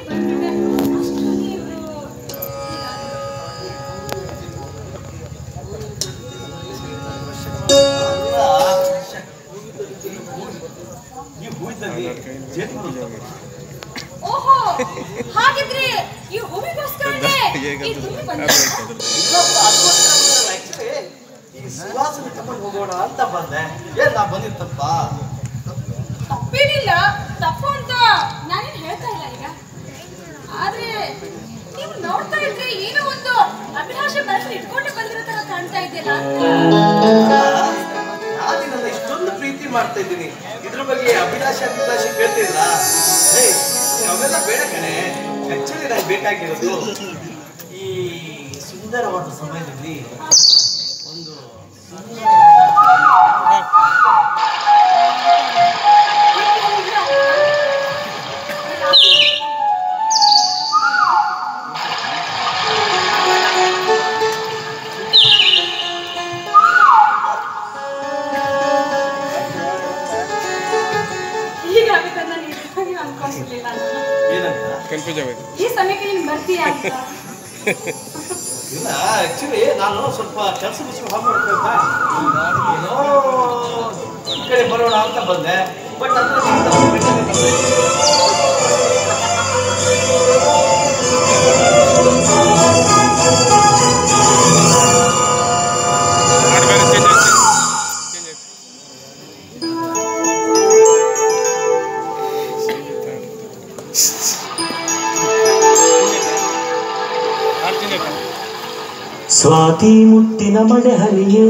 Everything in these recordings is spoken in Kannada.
ಬಂದಿದೆ ಅಷ್ಟರಲ್ಲಿ ಇವರು ಓಹೋ ಹಾಗಿದ್ರೆ ಈ ಹೂವಿಗೋಸ್ಕರನೇ ಈ ತುಂಬಿ ಬಂದೆ ಈ ಸುವಾಸನೆ ತಗೊಂಡು ಹೋಗೋಣ ಅಂತ ಬಂದೆ. ಏನ್ ನಾ ಬಂದಿತ್ತಪ್ಪ? ತಪ್ಪೇನಿಲ್ಲ, ತಪ್ಪು ಅಂತ ನಾನೇನು ಹೇಳ್ತಾ ಇಲ್ಲ ಈಗ. ಆದ್ರೆ ನೀವು ನೋಡ್ತಾ ಇದ್ರೆ ಏನೋ ಒಂದು ಅಭಿಲಾಷೆ ಮನಸ್ಸಲ್ಲಿ ಇಟ್ಕೊಂಡು ಬಂದಿರೋ ತರ ಕಾಣ್ತಾ ಇದೆಯಲ್ಲ. ನಾನಿನ್ನ ಇಷ್ಟೊಂದು ಪ್ರೀತಿ ಮಾಡ್ತಾ ಇದ್ದೀನಿ, ಇದ್ರ ಬಗ್ಗೆ ಅಭಿಲಾಷೆ ಕೇಳ್ತಿಲ್ಲ. ಅವೆಲ್ಲ ಬೇಡ ಕಣೆ. ಆಕ್ಚುಲಿ ನಂಗೆ ಬೇಕಾಗಿರೋದು ಈ ಸುಂದರವಾದ ಸಮಯದಲ್ಲಿ ಒಂದು ಈ ಸಮಯಕ್ಕೆ ನೀನು ಬರ್ತೀಯಾ ಅಂತ? ಇಲ್ಲ, ಆಕ್ಚುಲಿ ನಾನು ಸ್ವಲ್ಪ ಕೆಲಸ ಮಾಡ್ತಾ ಏನೋ ಈ ಕಡೆ ಬರೋಣ ಅಂತ ಬಂದೆ. ಬಟ್ ಸ್ವಾತಿ ಮುತ್ತಿನ ಮಳೆ ಹನಿಯೇ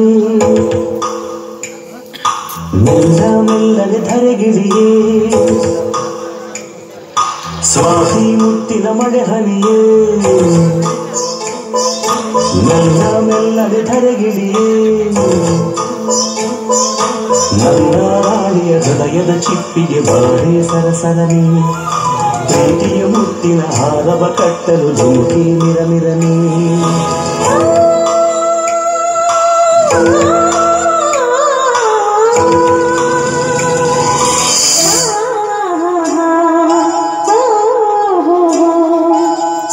ಮೆಲ್ಲ ಮೆಲ್ಲನೆ ಧರೆಗಿಳಿಯೇ, ಸ್ವಾತಿ ಮುತ್ತಿನ ಮಳೆ ಹನಿಯೇ ಮೆಲ್ಲ ಮೆಲ್ಲನೆ ಧರೆಗಿಳಿಯೇ, ನನ್ನ ರಾಣಿಯ ಹೃದಯದ ಚಿಪ್ಪಿಗೆ ಬಾರೆ ಸರಸರನೆ, ಪ್ರೀತಿಯ ಮುತ್ತಿನ ಹಾರವ ಕಟ್ಟಲು ಧುಮುಕಿ ಮಿರಮಿರನೆ.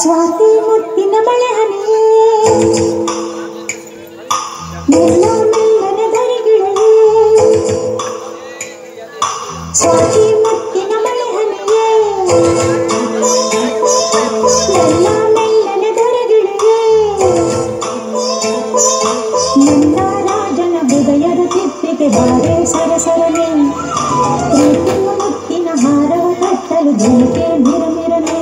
ಸ್ವಾತಿ ಮುತ್ತಿನ ಮಳೆ ಹನಿಯೇ ಮೆಲ್ಲ ಮೆಲ್ಲನೆ ಧರೆಗಿಳಿಯೇ, ಸ್ವಾತಿ ಮುತ್ತಿನ ಮಳೆ ಹನಿಯೇ ಮೆಲ್ಲ ಮೆಲ್ಲನೆ ಧರೆಗಿಳಿಯೇ, ನನ್ನ ರಾಜನ ಹೃದಯದ ಚಿಪ್ಪಿಗೆ ಬಾರೆ ಸರಸರನೆ, ಪ್ರೀತಿಯ ಮುತ್ತಿನ ಹಾರವ ಕಟ್ಟಲು ಧುಮುಕೆ ಮಿರಮಿರನೆ.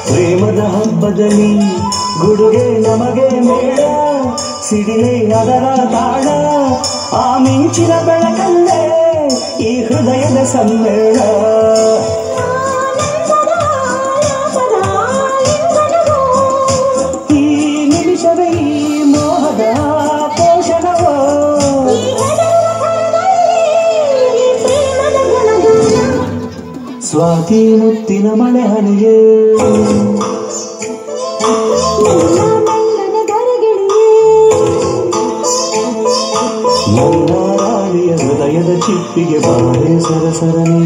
ಪ್ರೇಮದ ಹಬ್ಬದಲ್ಲಿ ಗುಡುಗೆ ನಮಗೆ ಮೇಳ, ಸಿಡಿಲೆ ಅದರ ತಾಳ, ಆ ಮಿಂಚಿನ ಬೆಳಕಲ್ಲೇ ಈ ಹೃದಯದ ಸಮ್ಮೇಳ. ಈ ನಿಮಿಷವೇ ಈ ಮೋಹದ ಪೋಷಣವೋ, ಸ್ವಾತಿ ಮುತ್ತಿನ ಮಳೆ ಹನಿಯೇ ನನ್ನ ರಾಣಿಯ ಹೃದಯದ ಚಿಪ್ಪಿಗೆ ಬಾರೆ ಸರಸರನೆ,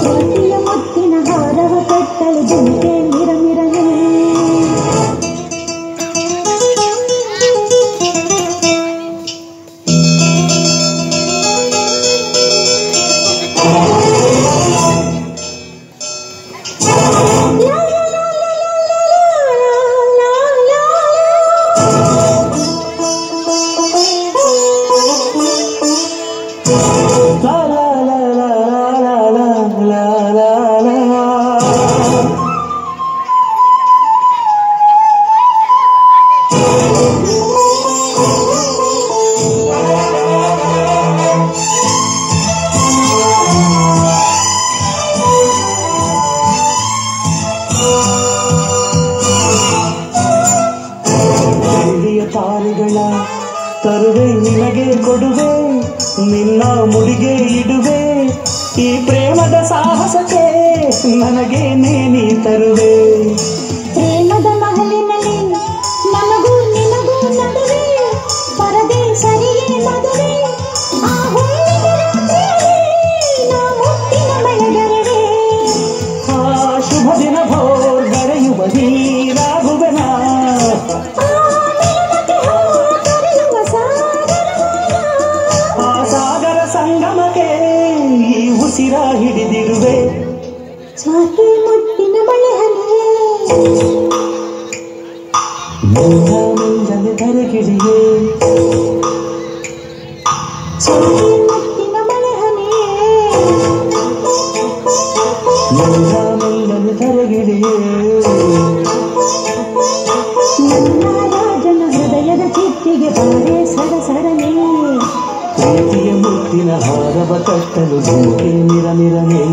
ಪ್ರೀತಿಯ ಮುತ್ತಿನ ಹಾರವ ಕಟ್ಟಲು ಧುಮುಕೆ ಮಿರಮಿರನೆ. La la la la ಕೊಡುವೆ ನಿನ್ನ ಮುಡಿಗೆ ಇಡುವೆ ಈ ಪ್ರೇಮದ ಸಾಹಸಕ್ಕೆ ನನಗೆ ನೀ ತರುವೆ ಪ್ರೇಮದ ಮಹಲಿನಲ್ಲಿ ನನಗೂ ನಿನಗೂ ನಡುವೆ ಪರದೆ ಸರಿಯೇ ಮದುವೆ ಆ ಹುಣ್ಣಿಮೆ ರಾತ್ರಿಯಲ್ಲಿ ನಾ ಮುತ್ತಿನ ಮಳೆಗರೆಗೆ ಆ ಶುಭ ದಿನ ಭೋರ್ ಗರೆಯುವ ನೀರಾಗುವೆನ ಆ ಸಾಗರ ಸಂಗಮಕ್ಕೆ ಈ ಉಸಿರ ಹಿಡಿದಿರುವೆ ಚಾಕಿ ಮುತ್ತಿನ ಬಳೆ ಹನಿಯೇ ಮುಂಜಾನೆ ತರಗಿಳಿಯೇ ಚಾಕಿ ಮುತ್ತಿನ ಬಳೆ ಹನಿಯೇ ಮುಂಜಾನೆ ತರಗಿಳಿಯೇ ನನ್ನ ರಾಜನ ಹೃದಯದ ಚಿಟ್ಟಿಗೆ ಬಾರೆ ಸರಸರನೆ ಪ್ರೀತಿಯ ಮುತ್ತಿನ ಹಾರವ ಕಟ್ಟಲು ಧುಮುಕೆ ಮಿರಮಿರನೆ